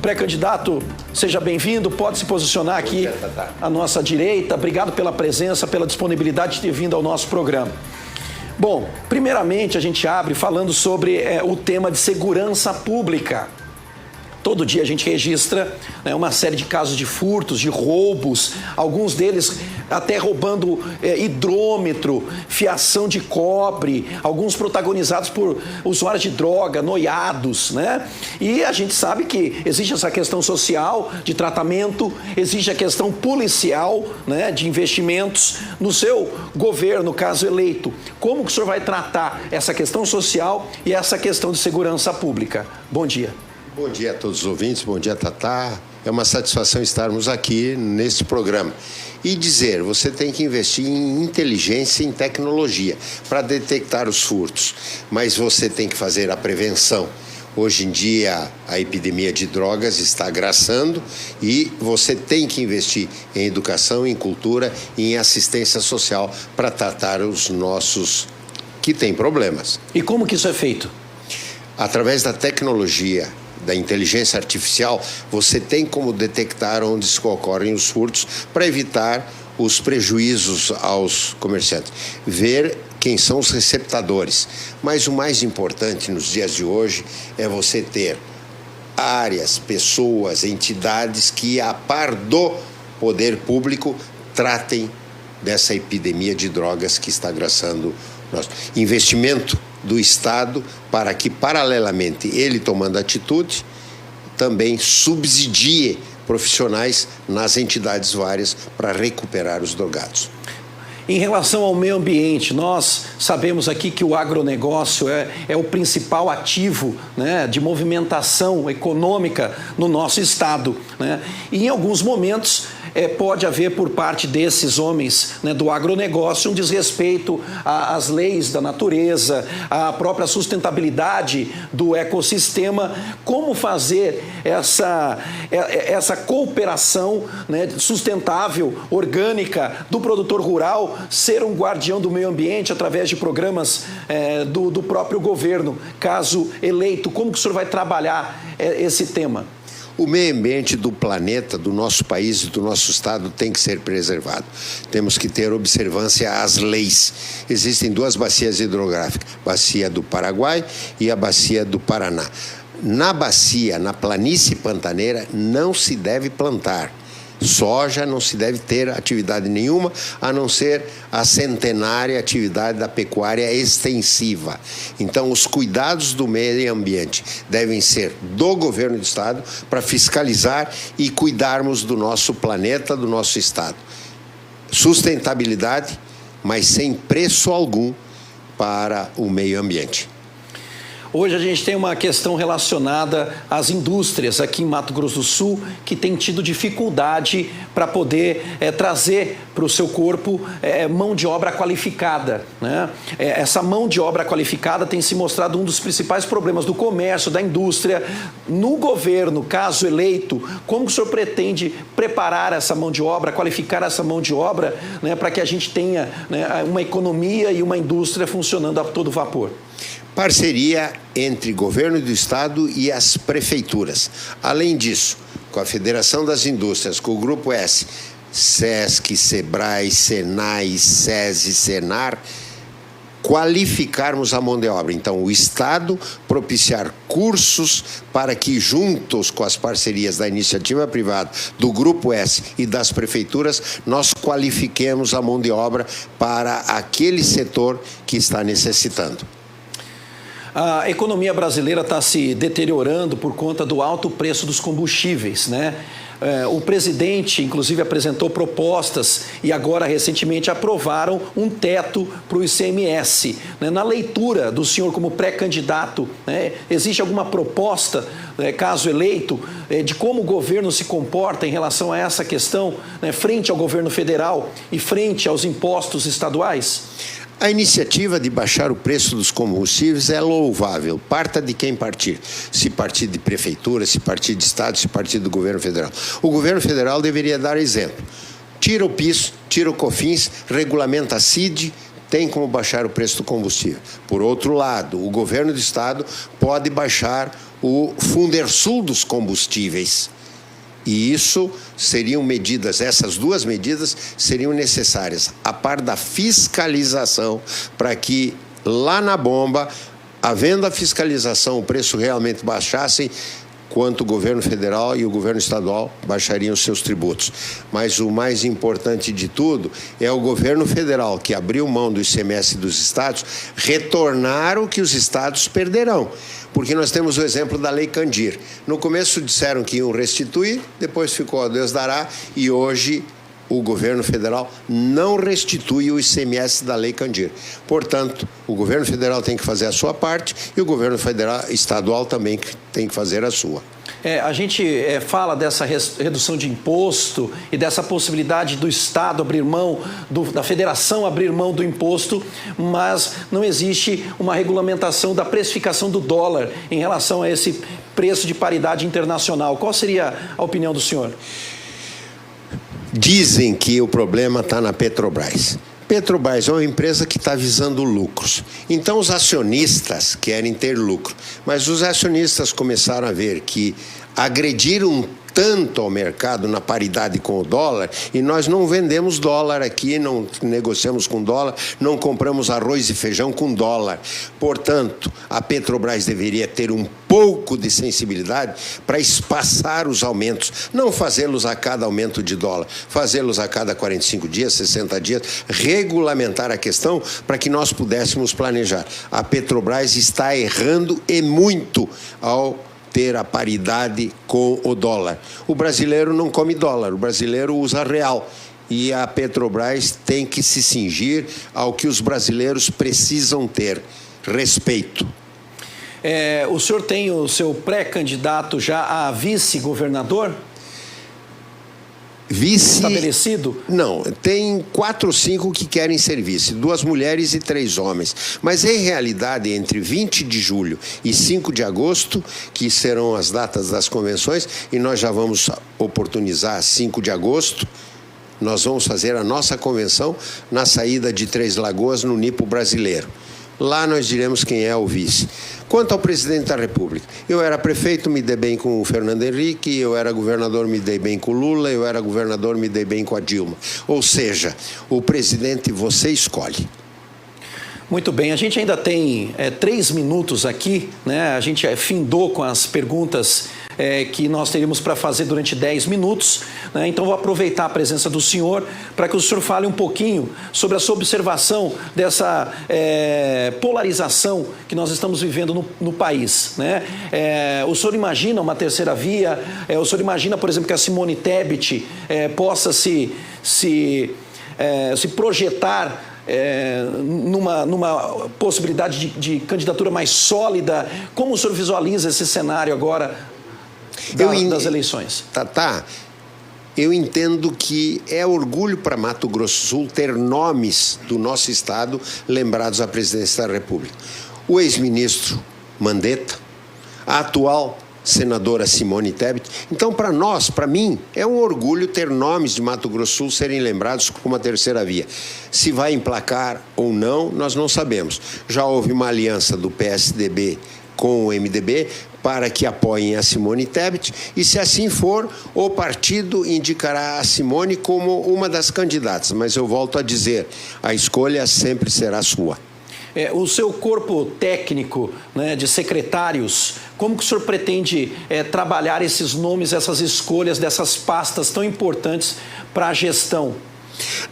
Pré-candidato, seja bem-vindo, pode se posicionar aqui à nossa direita. Obrigado pela presença, pela disponibilidade de ter vindo ao nosso programa. Bom, primeiramente a gente abre falando sobre o tema de segurança pública. Todo dia a gente registra uma série de casos de furtos, de roubos, alguns deles até roubando hidrômetro, fiação de cobre, alguns protagonizados por usuários de droga, noiados, né? E a gente sabe que existe essa questão social de tratamento, existe a questão policial, né, de investimentos. No seu governo, caso eleito, como que o senhor vai tratar essa questão social e essa questão de segurança pública? Bom dia. Bom dia a todos os ouvintes, bom dia, Tatá. É uma satisfação estarmos aqui nesse programa. E dizer, você tem que investir em inteligência e em tecnologia para detectar os furtos, mas você tem que fazer a prevenção. Hoje em dia, a epidemia de drogas está agraçando e você tem que investir em educação, em cultura e em assistência social para tratar os nossos que têm problemas. E como que isso é feito? Através da tecnologia, da inteligência artificial, você tem como detectar onde ocorrem os furtos para evitar os prejuízos aos comerciantes. Ver quem são os receptadores. Mas o mais importante nos dias de hoje é você ter áreas, pessoas, entidades que, a par do poder público, tratem dessa epidemia de drogas que está agraçando nós. Investimento do Estado para que, paralelamente, ele tomando atitude, também subsidie profissionais nas entidades várias para recuperar os drogados. Em relação ao meio ambiente, nós sabemos aqui que o agronegócio é o principal ativo, né, de movimentação econômica no nosso estado, né? E em alguns momentos pode haver por parte desses homens, né, do agronegócio um desrespeito às leis da natureza, à própria sustentabilidade do ecossistema. Como fazer essa cooperação, né, sustentável, orgânica do produtor rural, ser um guardião do meio ambiente através de programas do próprio governo, caso eleito? Como que o senhor vai trabalhar esse tema? O meio ambiente do planeta, do nosso país e do nosso estado tem que ser preservado. Temos que ter observância às leis. Existem duas bacias hidrográficas, a bacia do Paraguai e a bacia do Paraná. Na bacia, na planície pantaneira, não se deve plantar soja, não se deve ter atividade nenhuma, a não ser a centenária atividade da pecuária extensiva. Então, os cuidados do meio ambiente devem ser do governo do estado para fiscalizar e cuidarmos do nosso planeta, do nosso estado. Sustentabilidade, mas sem preço algum para o meio ambiente. Hoje a gente tem uma questão relacionada às indústrias aqui em Mato Grosso do Sul que tem tido dificuldade para poder trazer para o seu corpo mão de obra qualificada, né? Essa mão de obra qualificada tem se mostrado um dos principais problemas do comércio, da indústria. No governo, caso eleito, como o senhor pretende preparar essa mão de obra, qualificar essa mão de obra, né, para que a gente tenha, né, uma economia e uma indústria funcionando a todo vapor? Parceria entre governo do estado e as prefeituras. Além disso, com a Federação das Indústrias, com o Grupo S, SESC, SEBRAE, SENAI, SESI, SENAR, qualificarmos a mão de obra. Então, o estado propiciar cursos para que, juntos com as parcerias da iniciativa privada, do Grupo S e das prefeituras, nós qualifiquemos a mão de obra para aquele setor que está necessitando. A economia brasileira está se deteriorando por conta do alto preço dos combustíveis, né? O presidente, inclusive, apresentou propostas e agora, recentemente, aprovaram um teto para o ICMS. Na leitura do senhor como pré-candidato, né, existe alguma proposta, caso eleito, de como o governo se comporta em relação a essa questão, né, frente ao governo federal e frente aos impostos estaduais? A iniciativa de baixar o preço dos combustíveis é louvável. Parta de quem partir. Se partir de prefeitura, se partir de estado, se partir do governo federal. O governo federal deveria dar exemplo. Tira o PIS, tira o COFINS, regulamenta a CID, tem como baixar o preço do combustível. Por outro lado, o governo do estado pode baixar o Fundersul dos combustíveis. E isso seriam medidas, essas duas medidas seriam necessárias, a par da fiscalização, para que lá na bomba, havendo a fiscalização, o preço realmente baixasse, quanto o governo federal e o governo estadual baixariam seus tributos. Mas o mais importante de tudo é o governo federal, que abriu mão do ICMS dos estados, retornar o que os estados perderão. Porque nós temos o exemplo da Lei Candir. No começo disseram que iam restituir, depois ficou a Deus dará, e hoje o governo federal não restitui o ICMS da Lei Candir. Portanto, o governo federal tem que fazer a sua parte e o governo estadual também tem que fazer a sua. A gente fala dessa redução de imposto e dessa possibilidade do Estado abrir mão, da federação abrir mão do imposto, mas não existe uma regulamentação da precificação do dólar em relação a esse preço de paridade internacional. Qual seria a opinião do senhor? Dizem que o problema está na Petrobras. Petrobras é uma empresa que está visando lucros. Então, os acionistas querem ter lucro. Mas os acionistas começaram a ver que agrediram tanto ao mercado na paridade com o dólar, e nós não vendemos dólar aqui, não negociamos com dólar, não compramos arroz e feijão com dólar. Portanto, a Petrobras deveria ter um pouco de sensibilidade para espaçar os aumentos, não fazê-los a cada aumento de dólar, fazê-los a cada 45 dias, 60 dias, regulamentar a questão para que nós pudéssemos planejar. A Petrobras está errando e muito ao ter a paridade com o dólar. O brasileiro não come dólar, o brasileiro usa real. E a Petrobras tem que se cingir ao que os brasileiros precisam ter: respeito. O senhor tem o seu pré-candidato já a vice-governador? Vice... estabelecido? Não, tem 4 ou 5 que querem ser vice, 2 mulheres e 3 homens. Mas, em realidade, entre 20 de julho e 5 de agosto, que serão as datas das convenções, e nós já vamos oportunizar 5 de agosto, nós vamos fazer a nossa convenção na saída de Três Lagoas, no Nipo Brasileiro. Lá nós diremos quem é o vice. Quanto ao presidente da República, eu era prefeito, me dei bem com o Fernando Henrique, eu era governador, me dei bem com o Lula, eu era governador, me dei bem com a Dilma. Ou seja, o presidente você escolhe. Muito bem, a gente ainda tem 3 minutos aqui, né? A gente findou com as perguntas que nós teríamos para fazer durante 10 minutos, né? Então vou aproveitar a presença do senhor para que o senhor fale um pouquinho sobre a sua observação dessa polarização que nós estamos vivendo no país, né? O senhor imagina uma terceira via? O senhor imagina, por exemplo, que a Simone Tebet possa se projetar numa possibilidade de candidatura mais sólida? Como o senhor visualiza esse cenário agora das eleições? Eu entendo que é orgulho para Mato Grosso do Sul ter nomes do nosso estado lembrados à presidência da República. O ex-ministro Mandetta, a atual senadora Simone Tebet. Então, para nós, para mim, é um orgulho ter nomes de Mato Grosso do Sul serem lembrados como uma terceira via. Se vai emplacar ou não, nós não sabemos. Já houve uma aliança do PSDB com o MDB para que apoiem a Simone Tebet, e se assim for, o partido indicará a Simone como uma das candidatas. Mas eu volto a dizer, a escolha sempre será sua. O seu corpo técnico, né, de secretários, como que o senhor pretende trabalhar esses nomes, essas escolhas dessas pastas tão importantes para a gestão?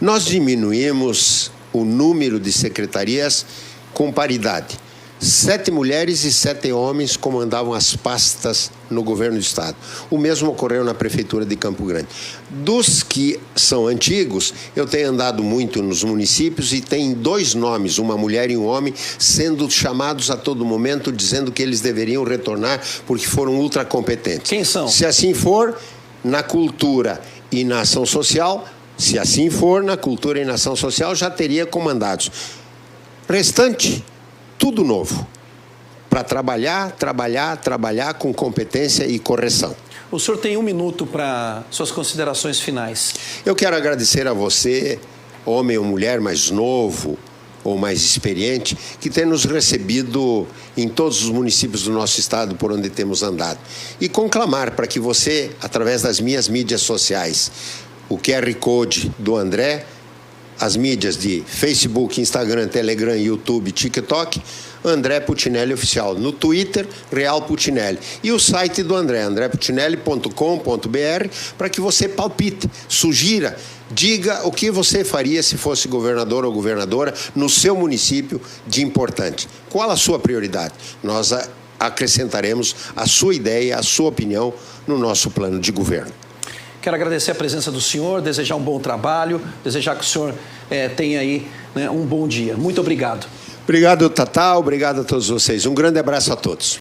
Nós diminuímos o número de secretarias com paridade. 7 mulheres e 7 homens comandavam as pastas no governo do estado. O mesmo ocorreu na prefeitura de Campo Grande. Dos que são antigos, eu tenho andado muito nos municípios e tem 2 nomes, uma mulher e um homem, sendo chamados a todo momento, dizendo que eles deveriam retornar porque foram ultracompetentes. Quem são? Se assim for, na cultura e na ação social, se assim for, na cultura e na ação social, já teria comandados. Restante, tudo novo, para trabalhar com competência e correção. O senhor tem 1 minuto para suas considerações finais. Eu quero agradecer a você, homem ou mulher mais novo, ou mais experiente, que tem nos recebido em todos os municípios do nosso estado por onde temos andado. E conclamar para que você, através das minhas mídias sociais, o QR Code do André, as mídias de Facebook, Instagram, Telegram, YouTube, TikTok, André Puccinelli Oficial. No Twitter, Real Puccinelli. E o site do André, andrepuccinelli.com.br, para que você palpite, sugira, diga o que você faria se fosse governador ou governadora no seu município de importante. Qual a sua prioridade? Nós acrescentaremos a sua ideia, a sua opinião no nosso plano de governo. Quero agradecer a presença do senhor, desejar um bom trabalho, desejar que o senhor tenha aí, né, um bom dia. Muito obrigado. Obrigado, Tatá. Obrigado a todos vocês. Um grande abraço a todos.